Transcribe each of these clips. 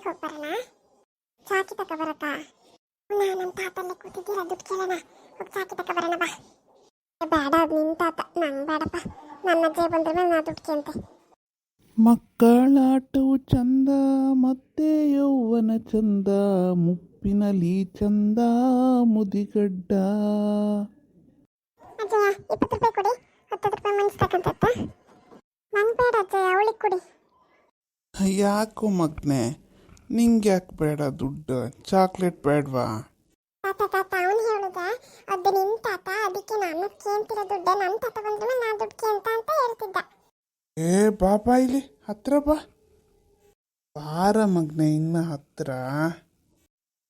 ಅಂಗಡಿಗೆ ಹೋಗಿ ಬರೋಣ. ಚಾಕಿ ತಕ ಬರತ್ತಾ? ನಮ್ಮ ತಾತಲ್ಲೇ ಕೂತಿದ್ದೀರ, ದುಡ್ಡು ಕೇಳೋಣ. ಹೋಗಿ ಚಾಕಿ ತಕ ಬರೋಣ ಬಾ. ಬೇಡ, ಅದು ನಿನ್ನ ತಾತ, ನಂಗೆ ಬೇಡಪ್ಪ. ನನ್ನ ಅಜ್ಜೆ ಬಂದ್ರ ಮೇಲೆ ನಾ ದುಡ್ಡು ಕೇಂತೆ. ಮಕ್ಕಳಾಟವು ಚಂದ ಮತ್ತೆ ಯೌವನ ಚಂದ, ಮುಪ್ಪಿನಲ್ಲಿ ಚಂದ ಮುದಿಗಡ್ಡ. ಅಜ್ಜಯ್ಯ 20 ರೂಪಾಯಿ ಕೊಡಿ, 10 ರೂಪಾಯಿ ಮನ್ಸ್ತಕ್ಕಂತ. ನಂಗೆ ಬೇಡ ಅಜ್ಜಯ್ಯ, ಅವಳಿಗೆ ಕೊಡಿ. ಯಾಕೋ ಮಗ್ನೆ, ನಿಂಗೆ ಯಾಕೆ ಬೇಡ ದುಡ್ಡು? ಚಾಕ್ಲೇಟ್ ಬೇಡವಾ? ತಾತ ತಾತ ಅವನು ಹೇಳುದ, ಅದು ನಿನ್ನ ತಾತ, ಅದಕ್ಕೆ ನಾನು ಕೇಂತಿರೋ ದುಡ್ಡ. ನನ್ನ ತಾತ ಬಂದ್ರೆ ನಾ ದುಡ್ಡು ಕೇಂತ ಅಂತ ಹೇಳ್ತಿದ್ದ. ಏ ಬಾಬಾ, ಇಲ್ಲಿ ಹತ್ರ ಬಾ. ಬಾರ ಮಗ್ನೆ, ಇನ್ನು ಹತ್ರ.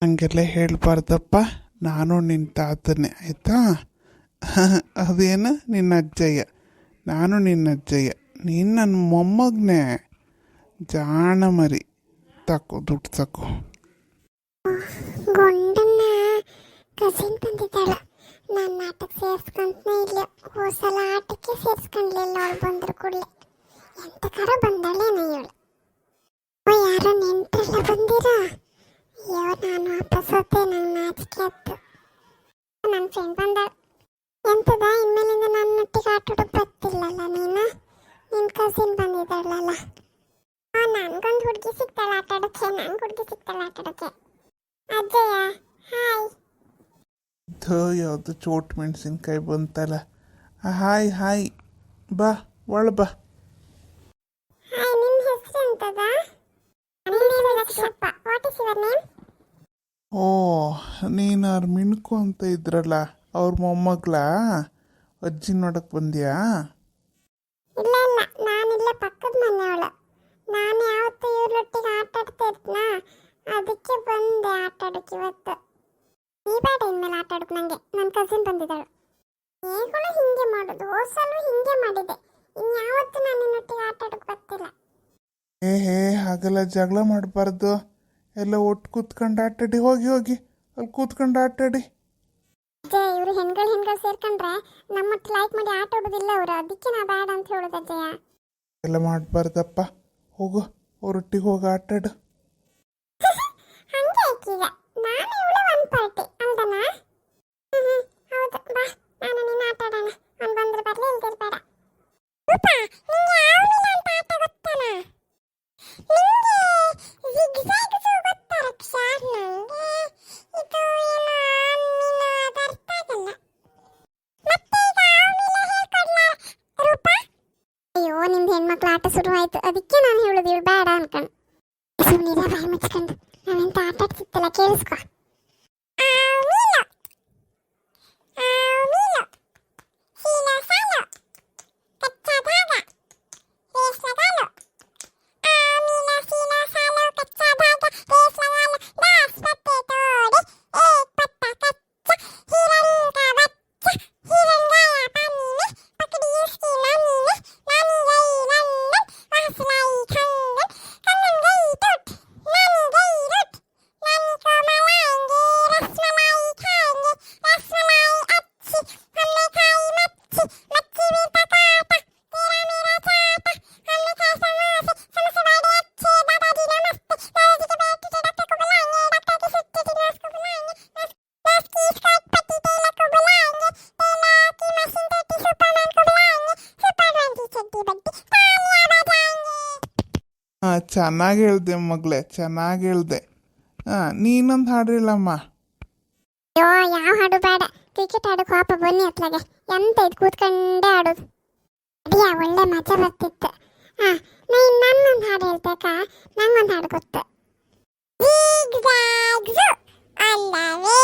ಹಂಗೆಲ್ಲ ಹೇಳ್ಬಾರ್ದಪ್ಪ, ನಾನು ನಿನ್ನ ತಾತನೇ ಆಯ್ತಾ? ಅದೇನು ನಿನ್ನ ಅಜ್ಜಯ್ಯ, ನಾನು ನಿನ್ನ ಅಜ್ಜಯ್ಯ, ನೀನು ನನ್ನ ಮೊಮ್ಮಗನೇ. ಜಾಣ ಮರಿ, ತಕೋ ದುಡ್ಡು ತಕೋ. ಗೊಂಡನ್ನ ಕಸಿನ್ ತಂದಿದ್ದಾಳ. ನನ್ನ ಆಟಕ್ಕೆ ಸೇರಿಸ್ಕೊಂತನೇ ಇಲ್ಲ. ಹೋಸಲ ಆಟಕ್ಕೆ ಸೇರಿಸ್ಕೊಂಡ್ಲಿಲ್ಲ. ಅವಳು ಬಂದ್ರು ಕೂಡಲೇ ಎಂತಕಾರ ಬಂದಾಳೇನ ಇವಳು. ಯಾರೋ ನೆಂಟ್ರೆಲ್ಲ ಬಂದಿರ. ಅಯ್ಯೋ, ನಾನು ವಾಪಸ್ ಹೋದೆ, ನಂಗೆ ನಾಚಿಕೆ ಆಯ್ತು. ನನ್ನ ಫ್ರೆಂಡ್ ಬಂದಾಳ. ಎಂತದ ಇನ್ಮೇಲಿಂದ ನನ್ನೊಟ್ಟಿಗೆ ಆಟ ಆಡೋಕೆ ಬರ್ತಿಲ್ಲಲ್ಲ ನೀನು? ನಿನ್ನ ಕಸಿನ್ ಬಂದಿದ್ದಾಳಲ್ಲ. ನನ್ಗೊಂದು ಹುಡುಗಿ ಸಿಗ್ತಾಳ ಆಟ ಆಡೋಕ್ಕೆ. ನಂಗೆ ಹುಡುಗಿ ಸಿಗ್ತಾಳ ಆಟ ಆಡೋಕ್ಕೆ. ಅಜ್ಜಯ್ಯ ಹಾಯ್. ಯಾವುದು ಚೋಟ್ ಮೆಣಸಿನ್ಕಾಯಿ ಬಂತಲ್ಲ. ಹಾಯ್ ಹಾಯ್, ಬಾ ಒಳ ಬಾ. ಹಾಯ್, ನಿನ್ನ ಹೆಸರು ಎಂತದ? ನನ್ನ name Lakshappa. What is your name? ಓ, ನೀನು ಅವ್ರ ಮಿಣ್ಕು ಅಂತ ಇದ್ರಲ್ಲ, ಅವ್ರ ಮೊಮ್ಮಗ್ಳ? ಅಜ್ಜಿ ನೋಡಕ್ಕೆ ಬಂದ್ಯಾ? ಇಲ್ಲ ಇಲ್ಲ, ನಾನಿಲ್ಲ ಪಕ್ಕದ ಮನೆಯವಳು. ನಾನು ಯಾವತ್ತೂ ಇವ್ರೊಟ್ಟಿಗೆ ಆಟ ಆಡ್ತಾ ಇರ್ತೀನ, ಅದಕ್ಕೆ ಬಂದೆ ಆಟ ಆಡೋಕೆ ಇವತ್ತು. ನೀ ಬೇಡ ಇನ್ಮೇಲೆ ಆಟ ಆಡೋಕೆ. ನನಗೆ ನನ್ನ ಕಸಿನ್ ಬಂದಿದ್ದಾಳು. ಹೇಗಳು ಹಿಂಗೆ ಮಾಡೋದು, ಹೋಸಲು ಹಿಂಗೆ ಮಾಡಿದೆ. ಇನ್ಯಾವತ್ತೂ ನಾನು ನಿನ್ನೊಟ್ಟಿಗೆ ಆಟ ಆಡೋಕೆ ಬರ್ತಿಲ್ಲ. ಹೇ ಹಾಗೆಲ್ಲ ಜಗಳ ಮಾಡಬಾರ್ದು. ಎಲ್ಲ ಒಟ್ಟು ಕೂತ್ಕೊಂಡು ಆಟಾಡಿ. ಹೋಗಿ ಹೋಗಿ ಅಲ್ಲಿ ಕೂತ್ಕೊಂಡು ಆಟಾಡಿ. ಅಜ್ಜಯ್ಯ, ಇವರು ಹೆಣ್ಗಳು ಸೇರ್ಕೊಂಡ್ರೆ ನಮ್ಮಟ್ಟು ಲೈಕ್ ಮಾಡಿ ಆಟ ಆಡೋದಿಲ್ಲ ಅವರು. ಅದಕ್ಕೆ ನಾ ಬೇಡ ಅಂತ ಹೇಳೋದು ಅಜ್ಜಯ್ಯ. ಎಲ್ಲ ಮಾಡಬಾರ್ದಪ್ಪ. ಹೋಗು, ಅವರೊಟ್ಟಿಗೆ ಹೋಗಿ ಆಟಾಡು. ಹಂಗೆ ಈಗ ನಾನು ಇವಳು ಒಂದು ಪಾರ್ಟಿ ಅಲ್ದನಾ? ಹೌದು, ಬಾ ನಾನು ನಿನ್ನ ಆಟ ಆಡೋಣ. ಅವ್ನು ಬಂದ್ರೆ ಬರಲಿ, ಇಲ್ದಿರ್ ಬೇಡ. ರೂಪಾ, ನಿಂಗೆ ಯಾವ ಮೀನು ಅಂತ ಆಟ ಗೊತ್ತಾನ? ನಿಂಗೆ ಜಿಗ್ಜಾಗ್ಸು ಗೊತ್ತಾ ರಕ್ಷಾ? ನಂಗೆ ಇದು ಏನು ಮೀನು ಅದು ಅರ್ಥ ಆಗಲ್ಲ. ಮತ್ತೆ ಈಗ ಯಾವ ಮೀನು ಹೇಳ್ಕೊಡ್ಲಾ ರೂಪಾ? ಅಯ್ಯೋ, ನಿಮ್ದು ಹೆಣ್ಮಕ್ಳು ಆಟ ಶುರುವಾಯ್ತು. ಅದಕ್ಕೆ ನಾನು ಹೇಳೋದು ಇವಳು ಬೇಡ ಅನ್ಕೊಂಡು. ಸುಮ್ಮನಿರ, ಬಾಯಿ ಮುಚ್ಕೊಂಡು. ನಾವೆಂತ ಆಟ ಆಡ್ತಿತ್ತಲ್ಲ, ಕೇಳಿಸ್ಕೊ. ಚೆನ್ನಾಗಿ ಹೇಳ್ದೆ ಮಗಳೇ, ಚೆನ್ನಾಗಿ ಹೇಳ್ದೆ. ನೀನೊಂದು ಹಾಡಿಲ್ಲಮ್ಮ. ಅಯ್ಯೋ, ಯಾವ ಹಾಡು ಬೇಡ. ಕ್ರಿಕೆಟ್ ಆಡೋಕೆ ಪಾಪ ಬನ್ನಿ ಅತ್ಲಾಗೆ. ಎಂತ ಇದು ಕೂತ್ಕೊಂಡೇ ಆಡೋದು. ಅಡಿಯ ಒಳ್ಳೆ ಮಜಾ ಬರ್ತಿತ್ತು. ನನ್ನೊಂದು ಹಾಡು ಹೇಳ್ಬೇಕಾ? ನಂಗೊಂದು ಹಾಡು ಗೊತ್ತು. ಅಲ್ಲವೇ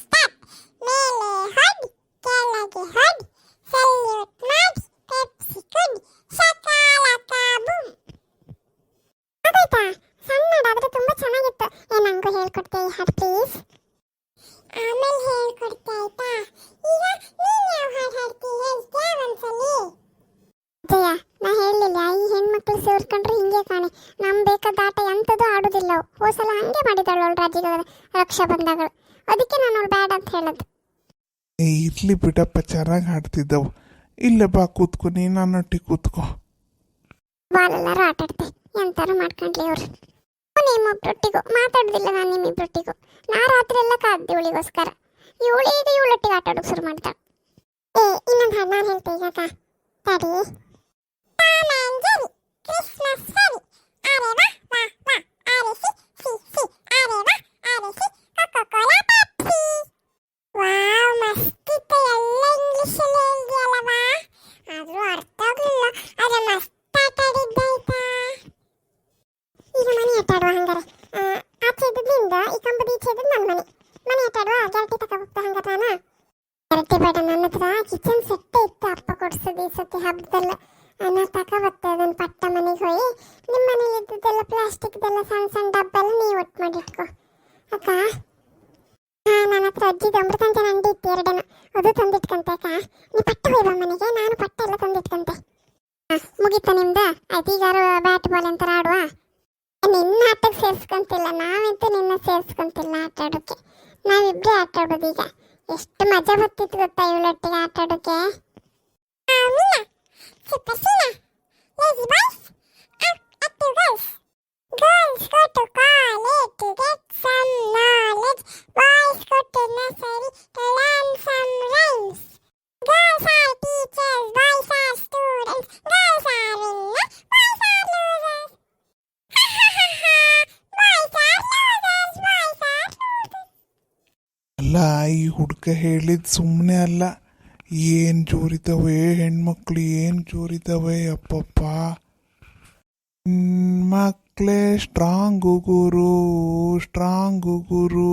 ಸ್ಟಾಪ್. ಮೇಲೆ ಹೊಡಿ, ಕೆಳಗೆ ಹೊಡಿ, ಸಲ್ಯೂಟ್ ಮಾಡಿ, ಪೆಪ್ಸಿ ಕುಡಿ, ಶಕಾಲಕ ಬೂಮ್. ಅದಾಯ್ತಾ? ಸಣ್ಣದಾದ್ರೆ ತುಂಬಾ ಚೆನ್ನಾಗಿತ್ತು. ನಂಗೂ ಹೇಳ್ಕೊಡ್ತೀಯ ಈ ಹಾಡು ಪ್ಲೀಸ್? ಆಮೇಲೆ ಹೇಳ್ಕೊಡ್ತೆ ಆಯ್ತಾ? ಈಗ ನೀನು ಯಾವ ಹಾಡು ಹಾಡ್ತೀಯ ಹೇಳ್ತೀಯಾ ಒಂದ್ಸಲಿ? ಜಯ, ನಾ ಹೇಳಲಿಲ್ಲ ಈ ಹೆಣ್ಮಕ್ಳು ಸೇರ್ಕೊಂಡ್ರೆ ಹಿಂಗೆ ಕಾಣೆ. ನಮ್ ಬೇಕಾದ ಆಟ ಎಂಥದ್ದು ಆಡೋದಿಲ್ಲ. ಹೋಸಲ ಹಂಗೆ ಮಾಡಿದಳು ಅವಳು ರಾಜಿಗೆ ರಕ್ಷಾ ಬಂದಾಗಳು. ಅದಕ್ಕೆ ನಾನು ಅವಳು ಬೇಡ ಅಂತ ಹೇಳೋದು. ಇರ್ಲಿ ಬಿಡಪ್ಪ, ಚೆನ್ನಾಗಿ ಹಾಡ್ತಿದ್ದವು. ಇಲ್ಲ ಬಾ ಕೂತ್ಕೊ, ನೀನು ನನ್ನೊಟ್ಟಿಗೆ ಕೂತ್ಕೊ. ಬಾಲೆಲ್ಲರೂ ಆಟ ಆಡ್ತೆ. ಎಂತಾರು ಮಾಡ್ಕೊಂಡ್ಲಿ ಅವ್ರು. ನಿಮ್ಮೊಬ್ಬರೊಟ್ಟಿಗೂ ಮಾತಾಡೋದಿಲ್ಲ ನಾನು ನಿಮ್ಮಿಬ್ಬರೊಟ್ಟಿಗೂ. ನಾ ರಾತ್ರಿ ಎಲ್ಲ ಕಾದ್ದೆ ಇವಳಿಗೋಸ್ಕರ. ಇವಳಿಗೆ ಇವಳೊಟ್ಟಿಗೆ ಆಟ ಆಡೋಕೆ ಶುರು ಮಾಡ್ತಾಳೆ. ಇನ್ನೊಂದು ಹಾಡು ನಾನು ಹೇಳ್ತೆ ಈಗ ತಡಿ. Tom and Jerry Christmas ferry ಅರೆ ವಾ ವಾ ವಾ ಆರಿಸಿ ಸಿ ಸಿ ಅರೆ ವಾ ಆರಿಸಿ ಕೊಕೊ ಕೋಲಾ ಪೆಪ್ಸಿ. ವಾವ್ ಮಸ್ತಿತ್ತು, ಎಲ್ಲ ಇಂಗ್ಲಿಷಲ್ಲಿ ಹೇಳ್ದಿಯಲ್ಲವಾ. ಆದರೂ ಅರ್ಥ ಆಗಲಿಲ್ಲ, ಆದರೆ ಮಸ್ತ್ ಆಟ ಆಡಿದ್ದಾಯ್ತಾ. ಈಗ ಮನೆ ಆಟ ಆಡುವ ಹಂಗಾರೆ. ಆಚೆ ಇದ್ದದ್ದು ನಿಂದು, ಈ ಕಂಬದ ಈಚೆ ಇದ್ದದ್ದು ನನ್ನ ಮನೆ. ಮನೆ ಆಟ ಆಡುವ, ಗೆರಟಿ ತಕ ಹೋಗ್ತಾ ಹಂಗಾರೆ ನಾನು. ಗೆರಟಿ ಬೇಡ, ನನ್ನ ಹತ್ರ ಕಿಚನ್ ಸೆಟ್ಟೇ ಇತ್ತು ಅಪ್ಪ ಕೊಡ್ಸೋದು ಈ ಸತಿ ಹಬ್ಬದಲ್ಲ. ನಾ ತಕ ಬರ್ತದೆ ಅದನ್ನು ಪಟ್ಟ ಮನೆಗೆ ಹೋಗಿ. ನಿಮ್ಮ ಮನೇಲಿ ಇದ್ದದ್ದೆಲ್ಲ ಪ್ಲಾಸ್ಟಿಕ್ದೆಲ್ಲ ಸಣ್ಣ ಸಣ್ಣ ಡಬ್ಬ ಎಲ್ಲ ನೀವು ಒಟ್ಟು ಮಾಡಿಟ್ಕೊ ಅಕ್ಕ. ನನ್ನ ಹತ್ರ ಅಜ್ಜಿದು ಅಮೃತಾಂಜನ ಅಂಗಡಿ ಇತ್ತು ಎರಡೇನು, ಅದು ತಂದಿಟ್ಕಂತೆ ಅಕ್ಕ. ನೀ ಪಟ್ಟ ಹೋಯ್ಬ ಮನೆಗೆ, ನಾನು ಪಟ್ಟ ಎಲ್ಲ ತಂದಿಟ್ಕಂತೆ. ಮುಗೀತಾ ನಿಮ್ದು? ಆಯ್ತು, ಈಗಾರು ಬ್ಯಾಟ್ ಬಾಲ್ ಅಂತಾರ ಆಡುವ. ನಿನ್ನ ಆಟಕ್ಕೆ ಸೇರಿಸ್ಕೊಂತಿಲ್ಲ, ನಾವಂತೂ ನಿನ್ನ ಸೇರಿಸ್ಕೊಂತಿಲ್ಲ ಆಟ ಆಡೋಕ್ಕೆ. ನಾವಿಬ್ಬರೇ ಆಟ ಆಡೋದು ಈಗ. ಎಷ್ಟು ಮಜಾ ಬರ್ತಿತ್ತು ಗೊತ್ತಾ ಇವಳೊಟ್ಟಿಗೆ ಆಟ ಆಡೋಕ್ಕೆ. Super Sina, lazy boys, active girls. Girls go to college to get some knowledge. Boys go to nursery to learn some rhymes. Girls are teachers, boys are students. Girls are winners, boys are losers. Ha ha ha ha, boys are losers, boys are losers. ಅಲ್ಲ, ಈ ಹುಡುಗ ಹೇಳಿದ ಸುಮ್ಮನೆ ಅಲ್ಲ. ಏನು ಜೋರಿದ್ದಾವೆ ಹೆಣ್ಮಕ್ಳು, ಏನು ಜೋರಿದ್ದಾವೆ ಅಪ್ಪಪ್ಪ. ಮಕ್ಕಳೇ ಸ್ಟ್ರಾಂಗು ಗುರು, ಸ್ಟ್ರಾಂಗು ಗುರು.